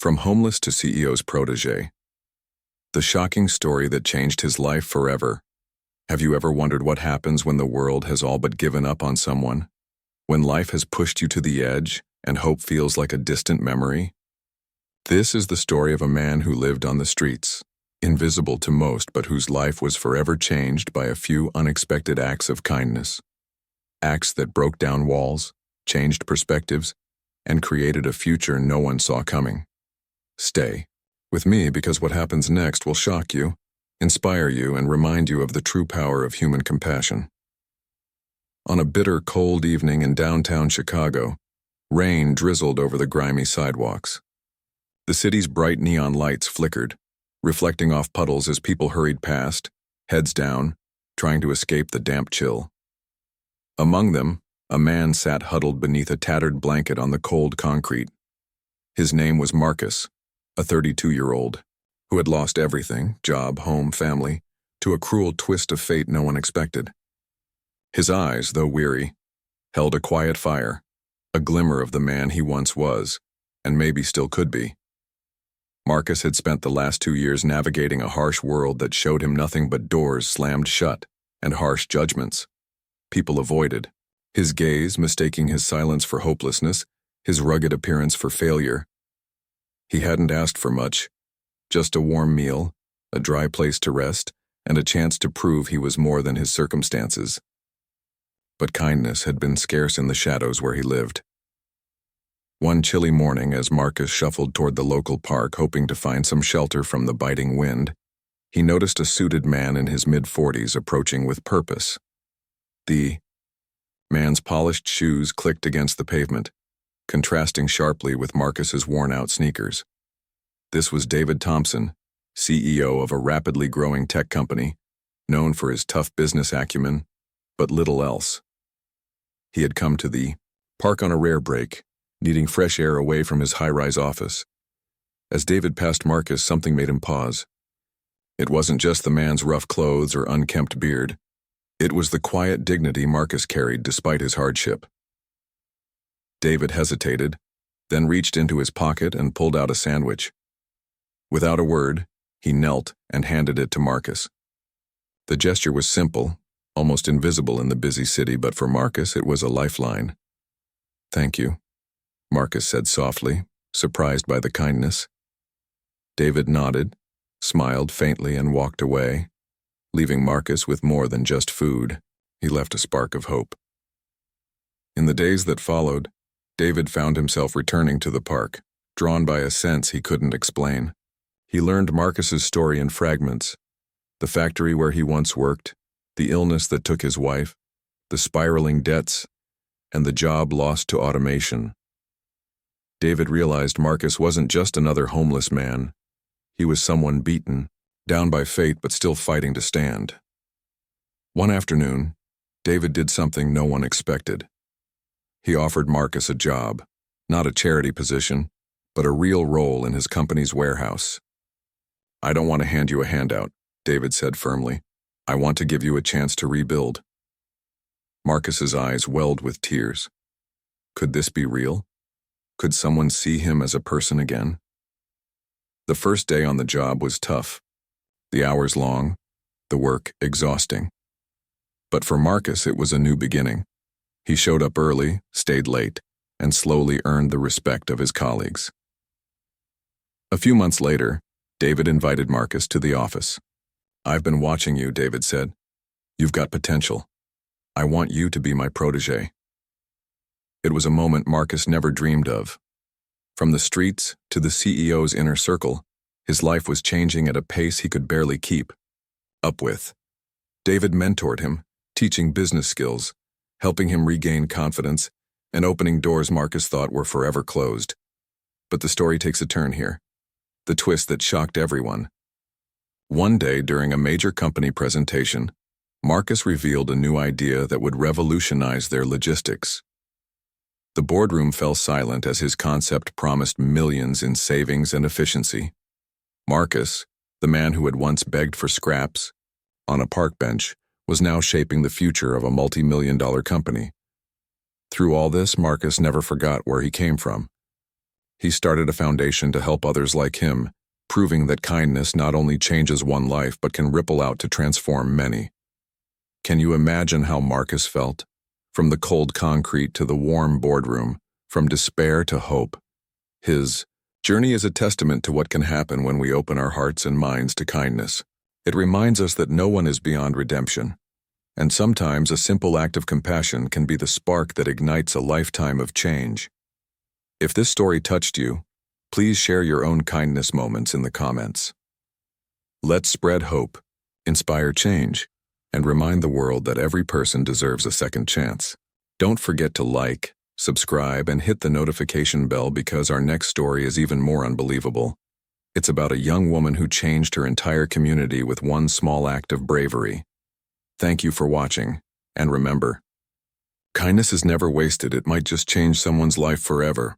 From homeless to CEO's protege. The shocking story that changed his life forever. Have you ever wondered what happens when the world has all but given up on someone? When life has pushed you to the edge and hope feels like a distant memory? This is the story of a man who lived on the streets, invisible to most but whose life was forever changed by a few unexpected acts of kindness. Acts that broke down walls, changed perspectives, and created a future no one saw coming. Stay with me because what happens next will shock you, inspire you, and remind you of the true power of human compassion. On a bitter, cold evening in downtown Chicago, rain drizzled over the grimy sidewalks. The city's bright neon lights flickered, reflecting off puddles as people hurried past, heads down, trying to escape the damp chill. Among them, a man sat huddled beneath a tattered blanket on the cold concrete. His name was Marcus, a 32-year-old, who had lost everything, job, home, family, to a cruel twist of fate no one expected. His eyes, though weary, held a quiet fire, a glimmer of the man he once was, and maybe still could be. Marcus had spent the last 2 years navigating a harsh world that showed him nothing but doors slammed shut and harsh judgments. People avoided, his gaze mistaking his silence for hopelessness, his rugged appearance for failure. He hadn't asked for much, just a warm meal, a dry place to rest, and a chance to prove he was more than his circumstances. But kindness had been scarce in the shadows where he lived. One chilly morning, as Marcus shuffled toward the local park hoping to find some shelter from the biting wind, he noticed a suited man in his mid-40s approaching with purpose. The man's polished shoes clicked against the pavement, contrasting sharply with Marcus's worn-out sneakers. This was David Thompson, CEO of a rapidly growing tech company, known for his tough business acumen, but little else. He had come to the park on a rare break, needing fresh air away from his high-rise office. As David passed Marcus, something made him pause. It wasn't just the man's rough clothes or unkempt beard. It was the quiet dignity Marcus carried despite his hardship. David hesitated, then reached into his pocket and pulled out a sandwich. Without a word, he knelt and handed it to Marcus. The gesture was simple, almost invisible in the busy city, but for Marcus it was a lifeline. "Thank you," Marcus said softly, surprised by the kindness. David nodded, smiled faintly, and walked away, leaving Marcus with more than just food. He left a spark of hope. In the days that followed, David found himself returning to the park, drawn by a sense he couldn't explain. He learned Marcus's story in fragments: the factory where he once worked, the illness that took his wife, the spiraling debts, and the job lost to automation. David realized Marcus wasn't just another homeless man. He was someone beaten, down by fate, but still fighting to stand. One afternoon, David did something no one expected. He offered Marcus a job, not a charity position, but a real role in his company's warehouse. "I don't want to hand you a handout," David said firmly. "I want to give you a chance to rebuild." Marcus's eyes welled with tears. Could this be real? Could someone see him as a person again? The first day on the job was tough. The hours long, the work exhausting. But for Marcus, it was a new beginning. He showed up early, stayed late, and slowly earned the respect of his colleagues. A few months later, David invited Marcus to the office. "I've been watching you," David said. "You've got potential. I want you to be my protege." It was a moment Marcus never dreamed of. From the streets to the CEO's inner circle, his life was changing at a pace he could barely keep up with. David mentored him, teaching business skills, helping him regain confidence, and opening doors Marcus thought were forever closed. But the story takes a turn here, the twist that shocked everyone. One day during a major company presentation, Marcus revealed a new idea that would revolutionize their logistics. The boardroom fell silent as his concept promised millions in savings and efficiency. Marcus, the man who had once begged for scraps on a park bench, was now shaping the future of a multi-million-dollar company. Through all this, Marcus never forgot where he came from. He started a foundation to help others like him, proving that kindness not only changes one life but can ripple out to transform many. Can you imagine how Marcus felt? From the cold concrete to the warm boardroom, from despair to hope. His journey is a testament to what can happen when we open our hearts and minds to kindness. It reminds us that no one is beyond redemption, and sometimes a simple act of compassion can be the spark that ignites a lifetime of change. If this story touched you, please share your own kindness moments in the comments. Let's spread hope, inspire change, and remind the world that every person deserves a second chance. Don't forget to like, subscribe, and hit the notification bell because our next story is even more unbelievable. It's about a young woman who changed her entire community with one small act of bravery. Thank you for watching, and remember, kindness is never wasted. It might just change someone's life forever.